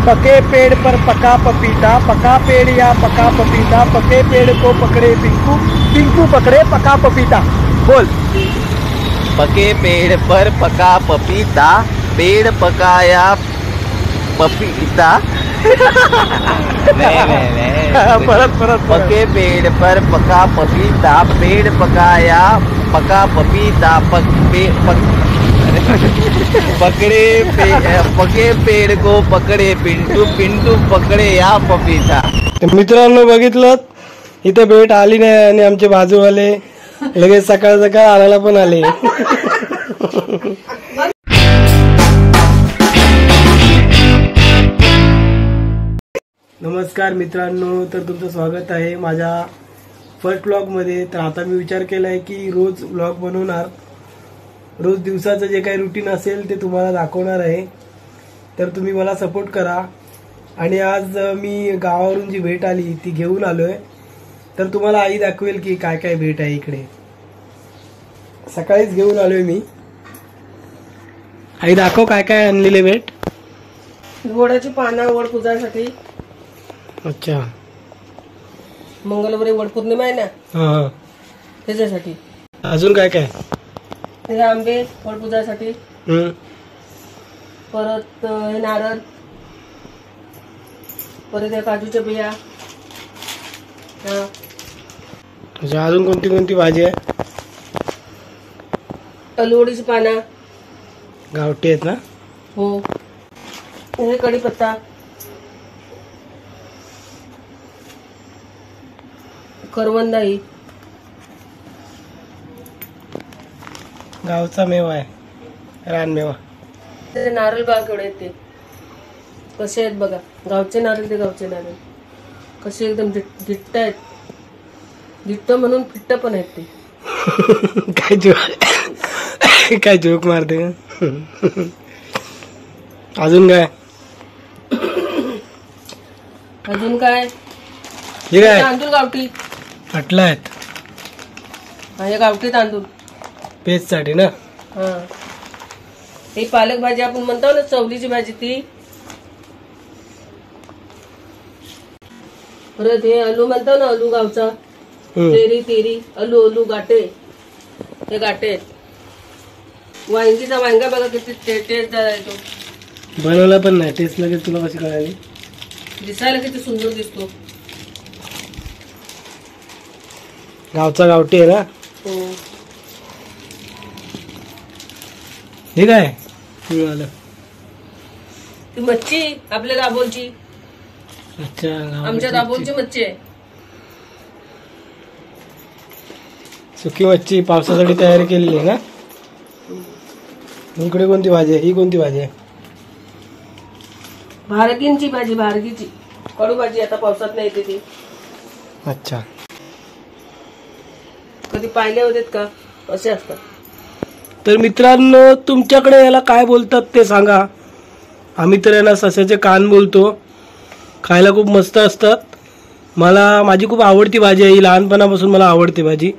पके पेड़ पर पका पपीता, पका पेड़ या पका पपीता, पके पेड़ को पकड़े पिंकू, पिंकू पकड़े पका पपीता। बोल। पके पेड़ पर पका पपीता, पेड़ पकाया पपीता। नहीं। परत पके पेड़ पर पका पपीता, पेड़ पकाया पका पपीता, पके पेड़ को पकडे पिंटू, पिंटू पकडे या पपीता। मित्रांनो बघितलं इथे भेट आली नाही आणि आमचे बाजूवाले लगेच सकाळ सकाळ आणायला पण आले. नमस्कार मित्रांनो, तर तुमचं स्वागत आहे माझ्या फर्स्ट व्लॉगमध्ये. तर आता मी विचार केलाय की रोज व्लॉग बनवणार, रोज दिवसाचं जे काही रुटीन असेल ते तुम्हाला दाखवणार आहे. तर तुम्ही मला सपोर्ट करा. आणि आज मी गावावरून जी भेट आली ती घेऊन आलोय. तर तुम्हाला आई दाखवेल की काय काय भेट आहे इकडे. सकाळीच घेऊन आलोय मी. आई दाखव काय काय आणलेले भेट. वडाची पानं वड पूजासाठी. अच्छा, मंगळवारी वड पौर्णिमा आहे ना, हा त्याच्यासाठी. अजून काय काय. हे आंबे वड पूजासाठी. परत हे नारळ, परत या काजूच्या बिया. अच्छा, अजून कोणती कोणती भाजी आहे. अलवडीची पानं गावठी आहेत ना. हो. हे कढीपत्ता, करवंदाई, गावचा मेवा आहे, रानमेवा. ते नारळ बघा केवढे आहेत, ते कसे आहेत बघा. गावचे नारळ, ते गावचे नारळ कसे एकदम धिट्ट आहेत. धिट्ट म्हणून फिट्ट पण आहेत ते. काय जोक मारते. अजून काय. अजून काय. हे काय तांदूळ गावठी हटला आहेत. हे गावठी तांदूळ पेस्ट साठी ना. हा. ही पालक भाजी आपण म्हणतो ना, चवलीची भाजी ती. परत हे आलू म्हणतो ना, आलू गावचा. तेरी आलू गाठे, हे गाठे आहेत. वांगीचा वांगा बघा किती टेस्ट येतो. बनवला पण नाही, टेस्ट लगेच तुला कशी कळाली. दिसायला किती सुंदर दिसतो. गावचा गावठी आहे ना. हो. हे काय मिळालं. ती मच्छी आपल्या दाबोलची. अच्छा, आमच्या दाबोलची मच्छी आहे. सुकी मच्छी पावसासाठी तयारी केलेली आहे ना. इकडे कोणती भाजी आहे. ही कोणती भाजी आहे. भारगींची भाजी, भारगीची कडू भाजी. आता पावसात नाही येते ती. अच्छा, कधी पाहिले होते का. असे असतात. तर मित्रांनो, तुमच्याकडे याला काय बोलतात ते सांगा. आम्ही तर याला सस्याचे कान बोलतो. खायला खूप मस्त असतात. माझी खूप आवडती भाजी आहे ही. लहानपणापासून मला आवडते भाजी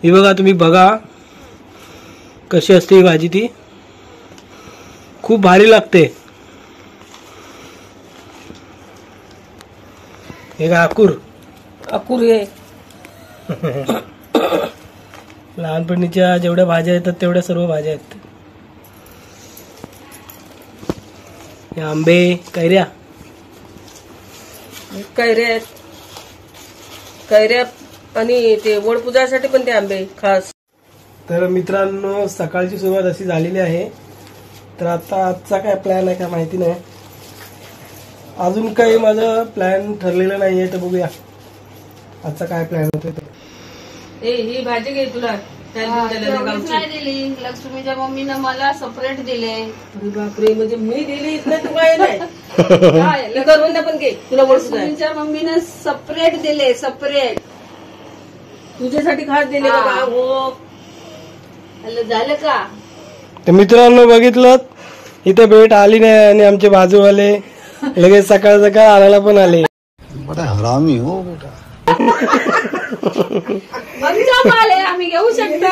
ही. बघा, तुम्ही बघा कशी असते ही भाजी. ती खूप भारी लागते. हे का अकूर हे लहानपणीच्या जेवढ्या भाज्या येतात तेवढ्या सर्व भाज्या आहेत. हे आंबे, कैऱ्या आहेत. कैऱ्या आणि ते वड पूजासाठी पण ते आंबे खास. तर मित्रांनो, सकाळची सुरुवात अशी झालेली आहे. तर आता आजचा काय प्लॅन आहे का माहिती नाही. अजून काही माझं प्लॅन ठरलेलं नाहीये. तर बघूया आजचा काय प्लॅन होतोय. ही भाजी घे तुला. दिली लक्ष्मीच्या मम्मीनं मला सेपरेट दिले. अरे बापरे, म्हणजे मी दिली इथलं तू काय नाही. करून पण घे तुला. लक्ष्मीच्या मम्मीनं सेपरेट दिले, सेपरेट तुझ्यासाठी खास दिले बाबा. हो, झालं का. तर मित्रांनो बघितलं इथे भेट आली नाही आणि आमचे बाजूवाले लगेच सकाळ सकाळ आणायला पण आले. बड़ा हरामी हो बेटा. आम्ही घेऊ शकता.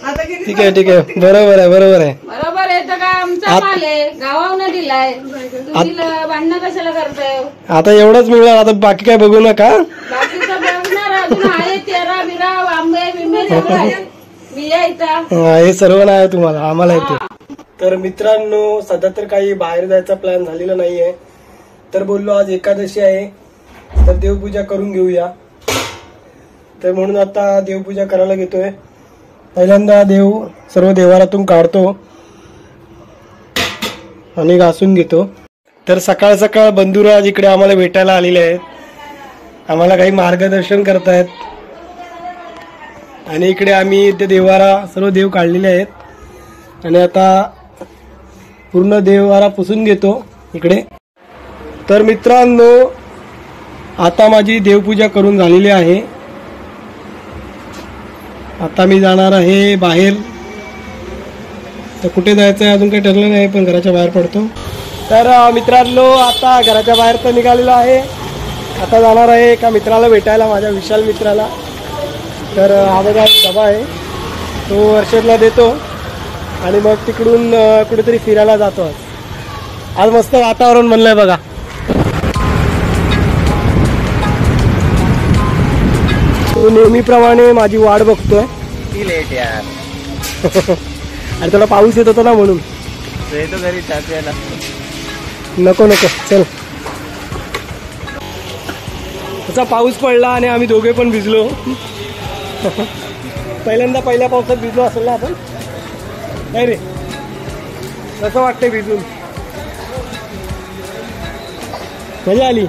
आता किती ठीक आहे बरोबर आहे बरोबर आहे तर काय आमचा माल आहे गावावनं दिलाय तुम्ही भांडणं कशाला करताय आता एवढंच मिळणार, आता बाकी काय बघू नका. बाकीचं बघणार अजून आहे तेरा बिरा आंबे बिंबे सगळं आहे बिया इथं हे सर्व नाही तुम्हाला, आम्हाला येते. तर मित्रांनो सध्या तर काही बाहेर जायचा प्लॅन झालेला नाहीये, तर बोललो आज एकादशी आहे तर देवपूजा करून घेऊया. तर म्हणून आता देवपूजा करायला घेतोय. पहिल्यांदा सर्व देवारातून काढतो आणि घासून घेतो. तर सकाळ सकाळ बंधुराज इकडे आम्हाला भेटायला आलेले आहेत, आम्हाला काही मार्गदर्शन करतायत. आणि इकडे आम्ही ते देवारा सर्व देव काढलेले आहेत आणि आता पूर्ण देवारा पुसून घेतो इकडे. तर मित्रांनो आता माझी देवपूजा करून झालेली आहे. आता मी जाणार आहे बाहेर. तर कुठे जायचं आहे अजून काही ठरलं नाही, पण घराच्या बाहेर पडतो. तर मित्रांनो आता घराच्या बाहेर तर निघालेलो आहे. आता जाणार आहे एका मित्राला भेटायला, माझ्या विशाल मित्राला. तर हा बघा डबा आहे, तो हर्षदला देतो आणि मग तिकडून कुठेतरी फिरायला जातो. आज मस्त वातावरण बनलंय बघा. तो नेहमीप्रमाणे माझी वाट बघतोय. ती लेट यार. आणि त्याला पाऊस येत होता ना म्हणून. तो घरी चाचायला नको चल. तसा पाऊस पडला आणि आम्ही दोघे पण भिजलो. पहिल्या पावसात भिजलो असेल ना आपण, नाही रे? कसं वाटतंय भिजून? मजा आली.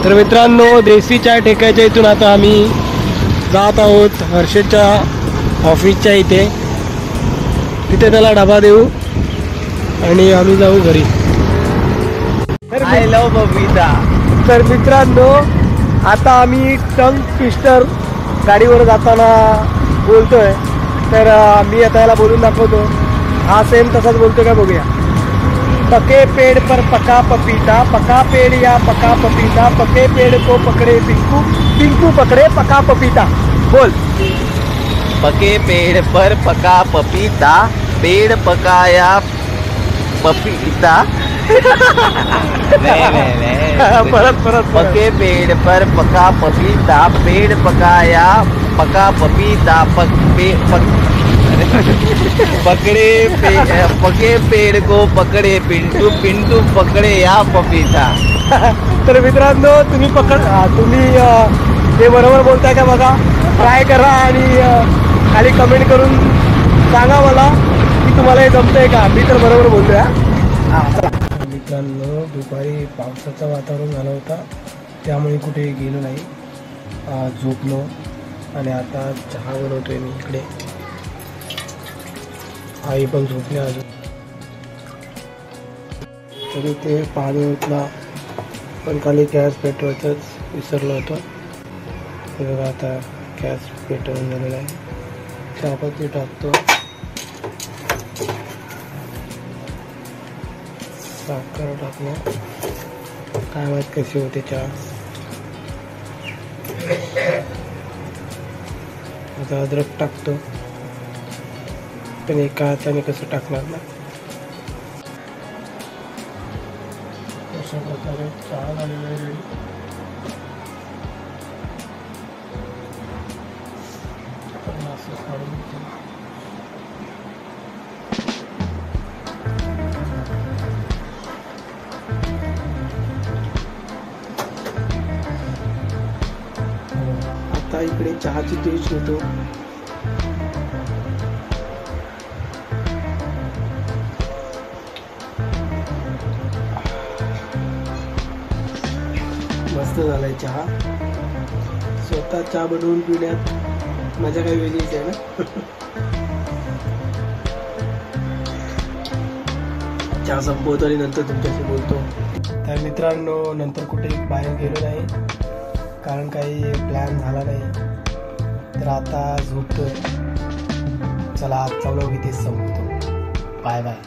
तर मित्रांनो देसी चाय ठेकायच्या इथून आता आम्ही जात आहोत हर्षदच्या ऑफिसच्या इथे. तिथे त्याला डबा देऊ आणि आम्ही जाऊ घरी. I love Babita. तर मित्रांनो आता आम्ही टंग ट्विस्टर गाडीवर जाताना बोलतोय. तर मी आता याला बोलून दाखवतो. हा सेम तसाच बोलतोय का बघूया. पके पेड़ पर पका पपीता, पका पेड़ या पका पपीता, पके पेड़ को पकड़े पिंकू, पिंकू पकड़े पका पपीता. बोल. पके पेड़ पर पका पपीता, पेड़ पकाया पपीता. परत पके पेड़ पर पका पपीता, पेड़ पकाया पका पपीता, पके पेड़ को पकड़े पिंटू, पिंटू पकड़े या पपीता. तर मित्रांनो तुम्ही हे बरोबर बोलताय का बघा. ट्राय करा आणि खाली कमेंट करून सांगा मला की तुम्हाला हे जमतंय का. मी तर बरोबर बोलतोय. मित्रांनो दुपारी पावसाचं वातावरण झालं होतं त्यामुळे कुठे गेलो नाही, झोपलो. आणि आता चहा बनवतोय मी इकडे. आई पण झोपली अजून. तरी ते पाणी उठला पण खाली गॅस पेटवायचंच विसरलो होतो. बघा आता गॅस पेटवून झालेला आहे. चहापत्ती टाकतो, साखर टाकलं, काय माहित कशी होते चहा. आता अद्रक टाकतो, पण एका हाताने कसं टाकणार ना. अशा प्रकारे चहा झालेला आहे रेडी. असं काढून घेतो. आता इकडे चहाची टेस्ट घेतो. मस्त झालाय चहा. स्वतः चहा बनवून पिण्यात मजा काही वेगळीच आहे ना. चहा संपवतो आणि नंतर तुमच्याशी बोलतो. तर मित्रांनो नंतर कुठे बाहेर गेलो नाही, कारण काही प्लॅन झाला नाही. तर आता झोपतोय. चला आजचा व्लॉग इथेच संपतो. Bye bye.